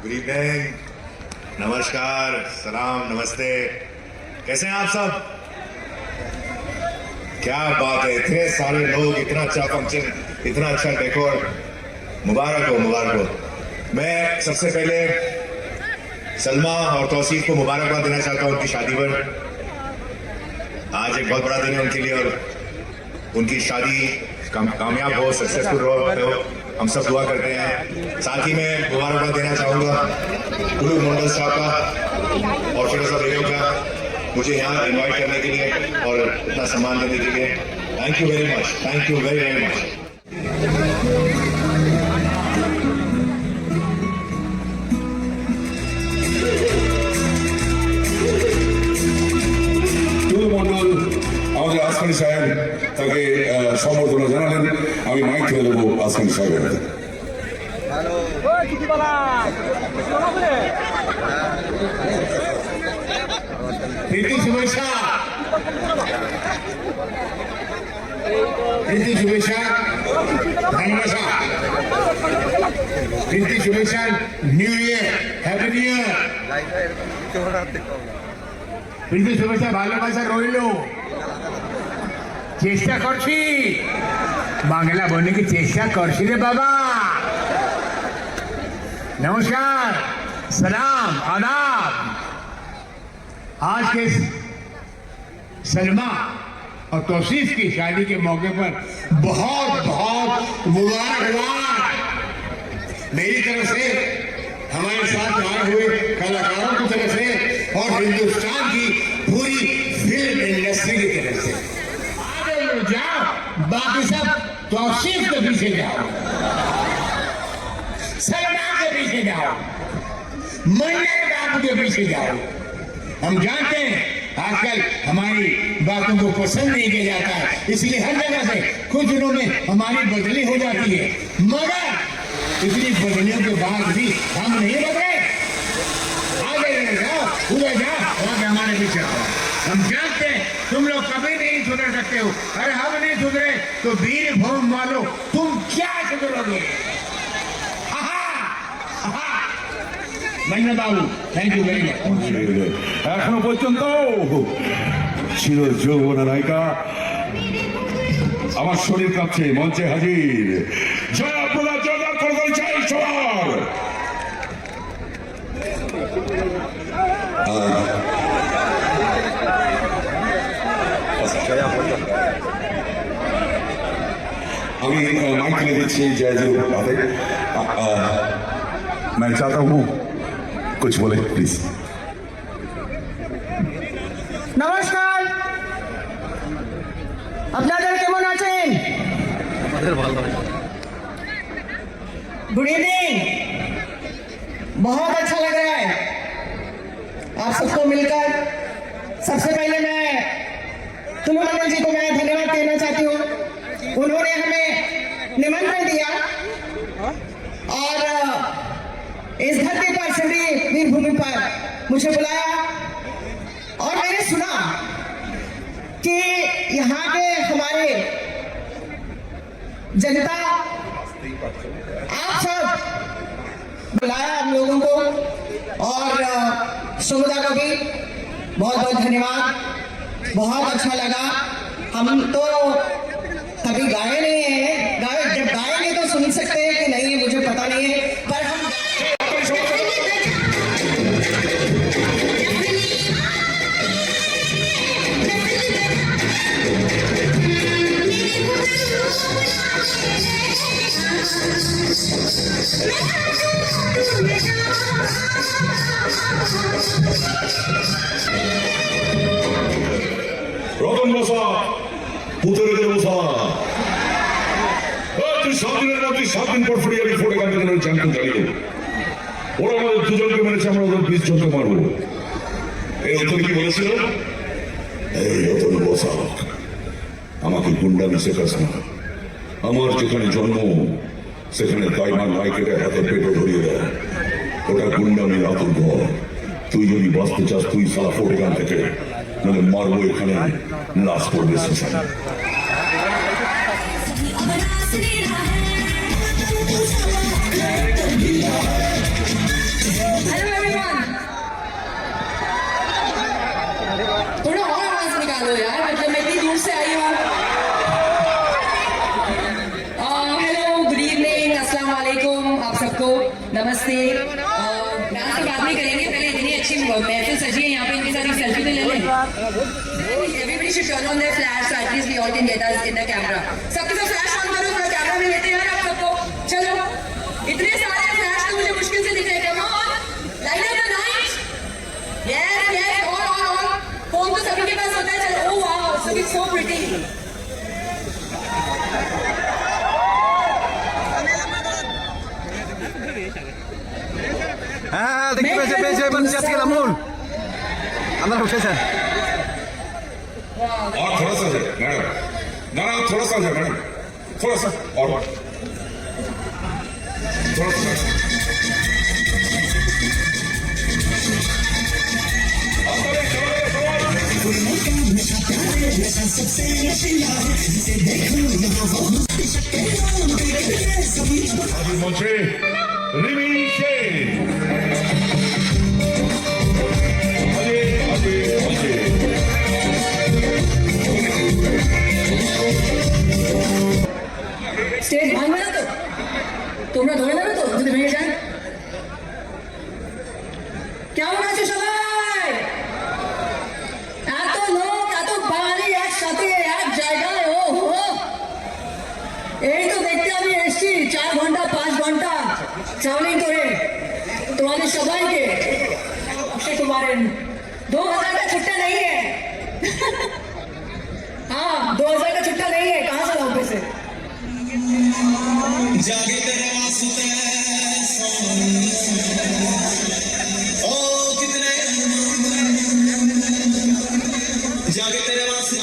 Good evening, नमस्कार, सलाम, नमस्ते। कैसे हैं आप सब? क्या बात है, इतने सारे लोग, इतना अच्छा फंक्शन, इतना अच्छा डेकोर। मुबारक हो, मुबारक हो। मैं सबसे पहले सलमा और तौसीफ को मुबारकबाद देना चाहता हूं उनकी शादी पर। आज एक बहुत बड़ा दिन है उनके लिए और उनकी शादी कामयाब हो, सक्सेसफुल हो, हम सब दुआ करते हैं। साथ ही मैं मुबारकबाद देना चाहूंगा गुरु मंडल साहब का और फिरोजा बेगम का, मुझे यहाँ इनवाइट करने के लिए और इतना सम्मान देने के लिए। Thank you very much, thank you very very much. Mondal আমাদের আসমানি সাহেব তাকে সম্বর্ধনা জানালেন। আমি মাইক থেকে দেবো আসমানি সাহেবের হাতে। প্রীতি শুভেচ্ছা, প্রীতি শুভেচ্ছা, ভালোবাসা, প্রীতি শুভেচ্ছা, new year, happy new year. প্রীতি শুভেচ্ছা, ভালোবাসা রইল। চেষ্টা করছি, বাংলা বললে কি চেষ্টা করছি রে বাবা। नमस्कार, सलाम, आदाब। आज के सलमा और तौसीफ की शादी के मौके पर बहुत बहुत मुबारकबाद मेरी तरफ से, हमारे साथ आए हुए कलाकारों की तरफ से और हिंदुस्तान की पूरी फिल्म इंडस्ट्री की तरफ से। आगे जाओ, बाकी सब तौसीफ के पीछे जाओ, सलमा के पीछे जाओ, मंडल बाबू के पीछे जाओ। हम जानते हैं आजकल हमारी बातों को पसंद नहीं किया जाता है, इसलिए हर जगह से कुछ दिनों में हमारी बदली हो जाती है, मगर इतनी बदलियों के बाद भी हम नहीं बदले। आगे जाओ, उधर जाओ, आगे हमारे पीछे आओ। हम जानते हैं तुम लोग कभी नहीं सुधर सकते हो। अरे हम नहीं सुधरे तो वीर भूम वालों तुम क्या सुधरोगे? Thank you very much. এখনো পর্যন্ত চির যৌবনা নায়িকা আমার শরীর কাঁপছে, মঞ্চে হাজির জয়প্রদা জয়দার করতে চাই সবার। আমি माइक ले दीजिए जयजू बातें। मैं चाहता हूँ कुछ बोले प्लीज। নমস্কার, আপনাদের কেমন আছেন? Good evening. बहुत अच्छा लग रहा है आप सबको मिलकर। सबसे पहले मैं तुलू मंडल जी को मैं धन्यवाद देना चाहती हूँ। उन्होंने हमें निमंत्रण दिया और इस धरती पर सिमरी वीर भूमि पर मुझे बुलाया और मैंने सुना कि यहाँ के हमारे जनता, आप सब बुलाया हम लोगों को और सुविधा को भी बहुत बहुत धन्यवाद। बहुत अच्छा लगा। हम तो कभी गाए नहीं है, जब गाएंगे तो सुन सकते हैं कि नहीं है मुझे पता नहीं है, पर हम রতন বসা পুতরে বসা তুই 7 দিনের মধ্যে 7 দিন পর ফিরে যাবি। ফোটে গান থেকে চ্যাম্পিয়ন চালিয়ে ওরা আমাদের দুজনকে মেরেছে, আমরা ওদের 20 জনকে মারবো। এই রতন কি বলেছিল? এই রতন বসা আমাকে গুন্ডামি শেখাস না। আমার যেখানে জন্ম সেখানে তাইমান মাইকের হাতে পেটে ধরিয়ে দেয়, ওটা গুন্ডামির আতুর ঘর। তুই যদি বাঁচতে চাস তুই সালা ফোটে গান থেকে, মানে মারবো এখানে, লাশ পড়বে শ্মশানে। नमस्ते डांस तो बाद में करेंगे, पहले इतनी अच्छी महफिल सजी है यहाँ पे, इनके साथ एक सेल्फी तो ले लें. Everybody should turn on their flash so at least we all can get us in the camera. सबके सब फ्लैश ऑन करो, थोड़ा कैमरा में लेते हैं आप सबको. चलो इतने सारे फ्लैश तो मुझे मुश्किल से दिख रहे हैं. Come on, light up the night. Yes, yes, on. Phone तो सभी के पास होता है. चलो, oh wow, it's looking so pretty. হ্যাঁ দেখতে পেয়েছে বলছি আজকে রামুল আমরা উঠেছে और थोड़ा सा है मैडम, ना थोड़ा सा है मैडम, थोड़ा सा और थोड़ा सा. মঞ্চে রিমি সেন. স্টেজ ভাঙবে না তো? তোমরা ধরে নেবে তো যদি ভেঙে যায়? কেমন আছো সবাই? এত লোক, এত বাঙালি একসাথে এক জায়গায়, ও হো, এই তো দেখতে আমি এসছি 4 ঘন্টা 5 ঘন্টা ট্রাভেলিং করে তোমাদের সবাইকে. সে तुम्हारे 2000 का छुट्टा नहीं है. हाँ 2000 का छुट्टा नहीं है. कहाँ से लाऊं पैसे? जागे तेरे वास्ते ओ कितने जागे तेरे वास्ते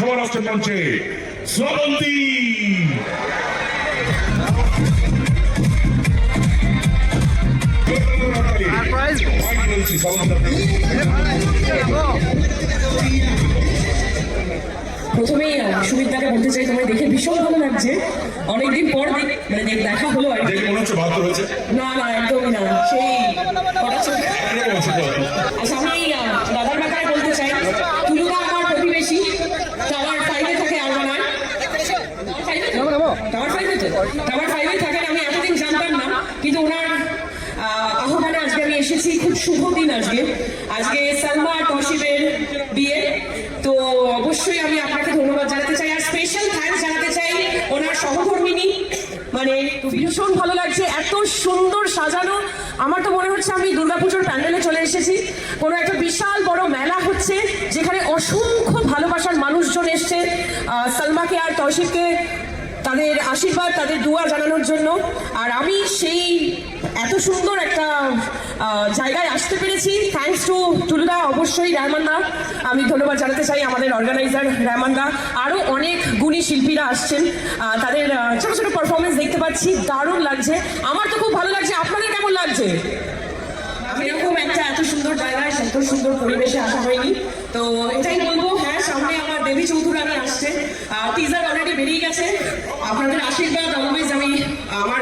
সবার আসছেন মঞ্চে শ্রাবন্তী. প্রথমেই সুমিত্রাকে বলতে চাই, তোমায় দেখে ভীষণ ভালো লাগছে. অনেকদিন পর মানে দেখা হলো আর কি. দেখে মনে হচ্ছে বাহাত্তর হয়েছে. না একদমই না, সেই কটা ছবি. আচ্ছা আমি দাদার ব্যাপারে বলতে চাই, তুলুদা আমার প্রতিবেশী, টাওয়ার 5-এ থাকে আরবানায়. টাওয়ার 5-এ থাকেন. আমি এতদিন জানতাম না, কিন্তু ওনার আহ্বানে আজকে আমি এসেছি. খুব শুভ দিন আজকে সালমা আর তৌসিফের বিয়ে. তো অবশ্যই আমি আপনাকে ধন্যবাদ জানাতে চাই, আর স্পেশাল থ্যাঙ্কস জানাতে চাই ওনার সহকর্মিনী. মানে ভীষণ ভালো লাগছে, এত সুন্দর সাজানো. আমার তো মনে হচ্ছে আমি দুর্গাপুজোর প্যান্ডেলে চলে এসেছি. কোনো একটা বিশাল বড় মেলা হচ্ছে, যেখানে অসংখ্য ভালোবাসার মানুষজন এসছে সালমাকে আর তৌসিফকে তাদের আশীর্বাদ, তাদের দোয়া জানানোর জন্য. আর আমি সেই এত সুন্দর একটা জায়গায় আসতে পেরেছি থ্যাঙ্কস টু টুলুদা, অবশ্যই রহমানদা. আমি ধন্যবাদ জানাতে চাই আমাদের অর্গানাইজার রহমানদা. আরও অনেক গুণী শিল্পীরা আসছেন, তাদের ছোটো ছোটো পারফরমেন্স দেখতে পাচ্ছি, দারুণ লাগছে. আমার তো খুব ভালো লাগছে. আপনাদের কেমন লাগছে? আমি এরকম একটা এত সুন্দর জায়গায়, এত সুন্দর পরিবেশে আসা হয়নি. তো এটাই বলবো. হ্যাঁ, সামনে আমার দেবী চৌধুরানী আসছে, টিজার অলরেডি বেরিয়ে গেছে. আপনাদের আশীর্বাদ অলওয়েজ আমি আমার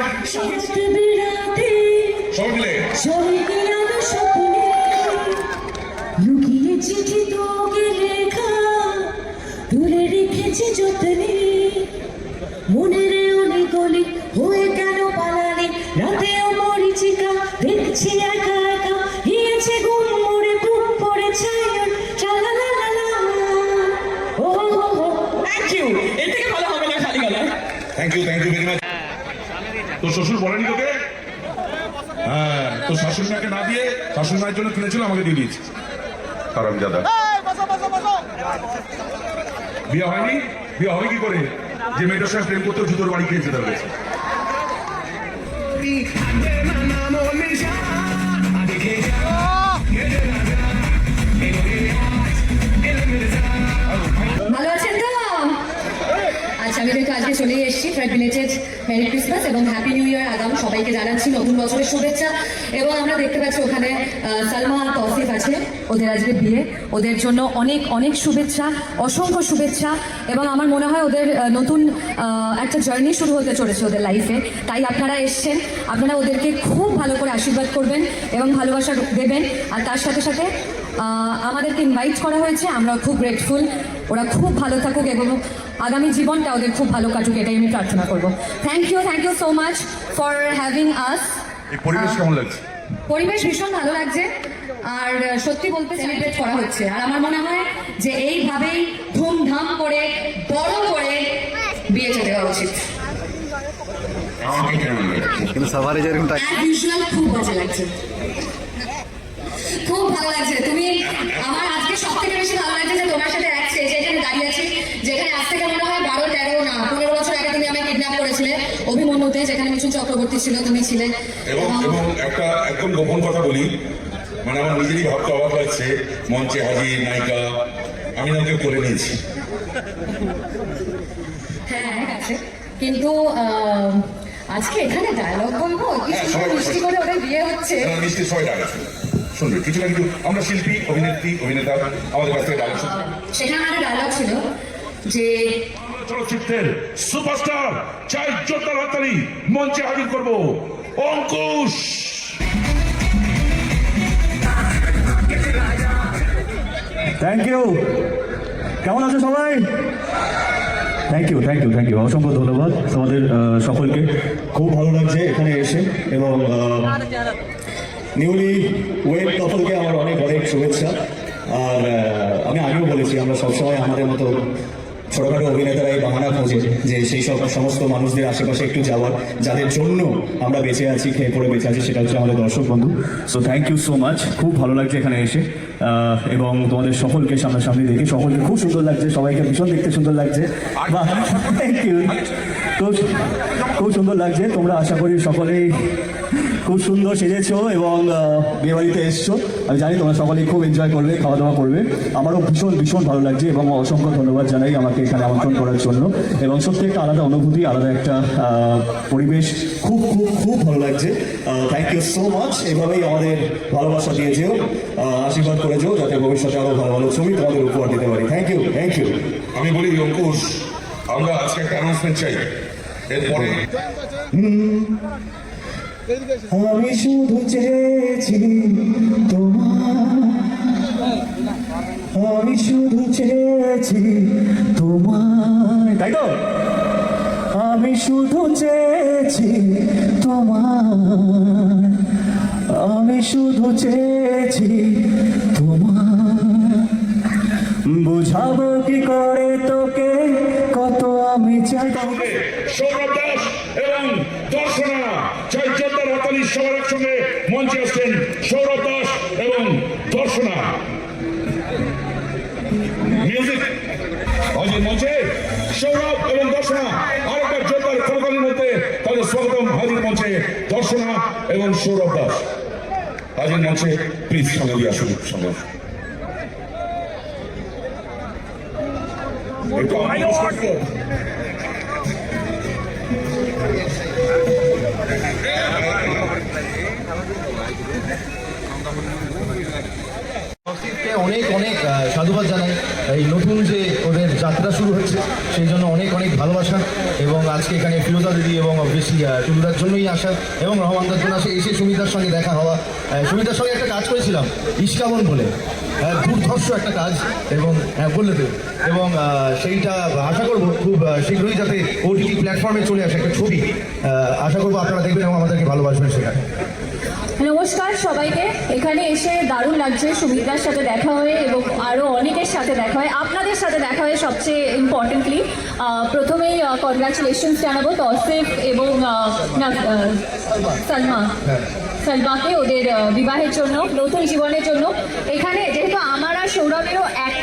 লুকিয়ে চিঠি তোকে লেখা তুলে রেখেছি যত্নে, মনের অনেক অনেক হয়ে কেন পালালে, রাতেও মরিচিকা দেখছি একা একা, গিয়েছে ঘুম মরে ঘুম পড়েছে. Thank you. এর থেকে ভালো হবে না খালি গলা. Thank you very much. তো শ্বশুর বলেনি তোকে? হ্যাঁ, তো শাশুড়ি মাকে না দিয়ে শাশুড়ি মায়ের জন্য কিনেছিল, আমাকে দিয়ে দিয়েছি. কারণ দাদা বিয়ে হয়নি, বিয়ে হবে কি করে? যে মেয়েটার সঙ্গে প্রেম করতে জুতোর বাড়ি খেয়ে যেতে হয়েছে. ভালো আছেন তো? আচ্ছা স্বামীদেরকে আজকে চলে এসেছি। ফ্রেড বিলেটেড মেরি ক্রিসমাস এবং হ্যাপি নিউ ইয়ার আগাম সবাইকে জানাচ্ছি নতুন বছরের শুভেচ্ছা। এবং আমরা দেখতে পাচ্ছি ওখানে সালমা আর তৌসিফ আছে, ওদের আজকে বিয়ে, ওদের জন্য অনেক অনেক শুভেচ্ছা, অসংখ্য শুভেচ্ছা। এবং আমার মনে হয় ওদের নতুন একটা জার্নি শুরু হতে চলেছে ওদের লাইফে, তাই আপনারা এসছেন, আপনারা ওদেরকে খুব ভালো করে আশীর্বাদ করবেন এবং ভালোবাসা দেবেন। আর তার সাথে সাথে আমাদেরকে ইনভাইট করা হয়েছে, আমরা খুব গ্রেটফুল। ওরা খুব ভালো থাকুক এবং আগামী জীবনটা ওদের খুব ভালো কাটুক, এটাই আমি প্রার্থনা করবো। Thank you so much for having us. এই পরিবেশ কেমন লাগছে? পরিবেশ ভীষণ ভালো লাগছে, আর সত্যি বলতে সেলিব্রেট করা হচ্ছে। আর আমার মনে হয় যে এইভাবেই ধুমধাম করে বড় করে বিয়েটা দেওয়া উচিত। কিন্তু সাভারে যেরকম অ্যাজ ইউজুয়াল খুব মজা লাগছে, খুব ভালো লাগছে। তুমি আমার আজকে সব থেকে বেশি ভালো লাগছে যে তোমার সাথে এক স্টেজে এখানে দাঁড়িয়ে আছি, যেখানে আজ থেকে মনে হয় 12-13 না 15 বছর আগে তুমি আমায় কিডন্যাপ করেছিলে অভিমন্যুতে, যেখানে মিঠুন চক্রবর্তী ছিল, তুমি ছিলে। এবং একটা একদম গোপন কথা বলি, মানে আমার নিজেরই ভাবতে অবাক লাগছে, মঞ্চে হাজির নায়িকা আমি ওকে করে নিয়েছি। হ্যাঁ আছে, কিন্তু আজকে এখানে ডায়লগ বলবো কি সুন্দর মিষ্টি করে ওদের বিয়ে হচ্ছে। নিশ্চয়ই সবাই ডাক শুনবে কিছু না কিছু, আমরা শিল্পী অভিনেত্রী অভিনেতা আমাদের কাছ থেকে ডাক শুনবে। সেখানে একটা ডায়লগ ছিল যে চলচ্চিত্রের সুপারস্টার চাই জোরদার হাততালি মঞ্চে হাজির করবো অঙ্কুশ। Thank you. কেমন আছো সবাই? থ্যাংক ইউ অসংখ্য ধন্যবাদ তোমাদের সকলকে। খুব ভালো লাগছে এখানে এসে, এবং নিউলি ওয়েড কাপলকে আমার অনেক অনেক শুভেচ্ছা। আর আমি আগেও বলেছি, আমরা সবসময় আমাদের মতো ছোটখাটো অভিনেতারা এই বাহানা খোঁজে যে সেই সব সমস্ত মানুষদের আশেপাশে একটু যাওয়ার, যাদের জন্য আমরা বেঁচে আছি, খেয়ে পড়ে বেঁচে আছি, সেটা হচ্ছে আমাদের দর্শক বন্ধু। So thank you so much, খুব ভালো লাগছে এখানে এসে, এবং তোমাদের সকলকে সামনাসামনি দেখে সকলকে খুব সুন্দর লাগছে, সবাইকে ভীষণ দেখতে সুন্দর লাগছে। বাহ, থ্যাংক ইউ। তো খুব সুন্দর লাগছে, তোমরা আশা করি সকলেই খুব সুন্দর সেজেছো এবং বিয়েবাড়িতে এসছো। আমি জানি তোমরা সকলেই খুব এনজয় করবে, খাওয়া দাওয়া করবে। আমারও ভীষণ ভীষণ ভালো লাগছে এবং অসংখ্য ধন্যবাদ জানাই আমাকে এখানে আমন্ত্রণ করার জন্য। এবং সত্যি একটা আলাদা অনুভূতি, আলাদা একটা পরিবেশ, খুব খুব খুব ভালো লাগছে। Thank you so much. এভাবেই আমাদের ভালোবাসা দিয়ে যেও, আশীর্বাদ করে যেও, যাতে ভবিষ্যতে আরও ভালো ভালো ছবি তোমাদের উপহার দিতে পারি। Thank you. আমি বলি অঙ্কুশ, আমরা আজকে একটা অ্যানাউন্সমেন্ট চাই। এরপরে আমি শুধু চেয়েছি তোমার, আমি শুধু চেয়েছি তোমার, তাই তো? আমি শুধু চেয়েছি তোমার, আমি শুধু চেয়েছি তোমার, বুঝাবো কি করে তোকে কত আমি চাই। সৌরভ দাস এবং দর্শনা চাই জোরদার হাততালি সবার একসঙ্গে মঞ্চে আসছেন সৌরভ দাস এবং দর্শনা। মিউজিক হাজির মঞ্চে সৌরভ এবং দর্শনা। আরেকবার জোরদার করতালির মধ্যে তাদের স্বাগতম। হাজির মঞ্চে দর্শনা এবং সৌরভ দাস। হাজির মঞ্চে প্লিজ সঙ্গে দিয়ে আসুন। সঙ্গে একটু অনেক অনেক সাধুবাদ জানাই। এই নতুন যে ওদের যাত্রা শুরু হচ্ছে সেই জন্য অনেক অনেক ভালোবাসা। এবং আজকে এখানে ফিরোজা দিদি এবং অবভিয়াসলি টুলুদার জন্যই আসা এবং রহমানদার জন্য আসে। এসে সুমিতার সঙ্গে দেখা হওয়া, সুমিতার সঙ্গে একটা কাজ করেছিলাম ইস্কাবন বলে, দুর্ধর্ষ একটা কাজ, এবং বললে তো, এবং সেইটা আশা করবো খুব শীঘ্রই যাতে ওটিটি প্ল্যাটফর্মে চলে আসে একটা ছবি। আশা করবো আপনারা দেখবেন এবং আমাদেরকে ভালোবাসবেন সেখানে। নমস্কার সবাইকে। এখানে এসে দারুণ লাগছে, সুমিত্রার সাথে দেখা হয়ে এবং আরও অনেকের সাথে দেখা হয়, আপনাদের সাথে দেখা হয়ে সবচেয়ে ইম্পর্টেন্টলি। প্রথমেই কনগ্রাচুলেশনস জানাবো তৌসিফ এবং সালমাকে ওদের বিবাহের জন্য, নতুন জীবনের জন্য। এখানে যেহেতু আমার আর সৌরভেরও এক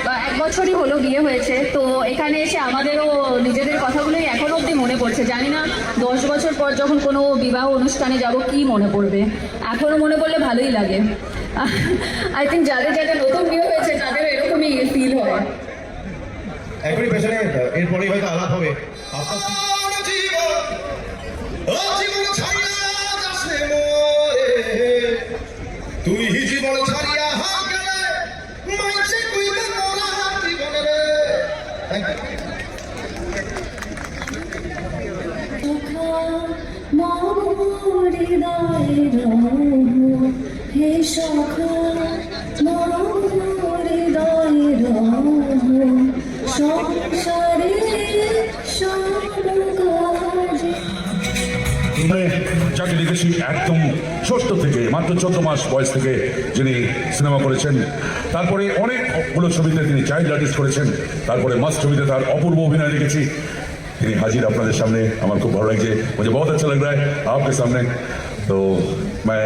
বছরই হলো বিয়ে হয়েছে, তো এখানে এসে আমাদেরও নিজেদের কথাগুলোই এখনো অবধি মনে পড়ছে। জানি না 10 বছর পর যখন কোনো বিবাহ অনুষ্ঠানে যাব কি মনে পড়বে, এখনো মনে পড়লে ভালোই লাগে। আই থিঙ্ক যাদের যাদের নতুন বিয়ে হয়েছে তাদের এরকমই ফিল হয়। এখনই পেছনে এরপরেই হয়তো আলাপ হবে আপনার তুই জীবন ছাড়িয়া গেলে মাইসে কইবে মোরা জীবনে রে থ্যাংক ইউ হে সখা সংসারে যাকে দেখেছি একদম ছোট্ট থেকে মাত্র 14 মাস বয়স থেকে যিনি সিনেমা করেছেন, তারপরে অনেকগুলো ছবিতে তিনি চাইল্ড আর্টিস্ট করেছেন, তারপরে মাস্ট ছবিতে তার অপূর্ব অভিনয় দেখেছি। তিনি হাজির আপনাদের সামনে, আমার খুব ভালো লাগছে, मुझे बहुत अच्छा लग रहा है आपके सामने। तो मैं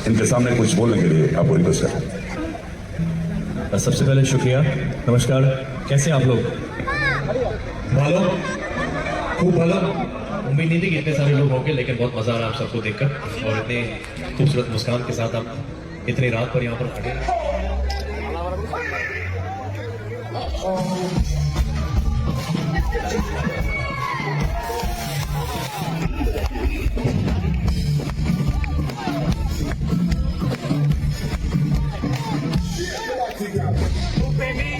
इनके सामने कुछ बोलने के लिए आपको रिक्वेस्ट करता हूँ। सबसे पहले शुक्रिया, नमस्कार, कैसे आप लोग? ভালো, খুব ভালো। उम्मीद नहीं थी कि इतने सारे लोग होंगे, लेकिन बहुत मजा आ रहा है आप सबको देखकर और इतने खूबसूरत मुस्कान के साथ आप इतनी रात पर यहाँ पर खड़े हैं। Baby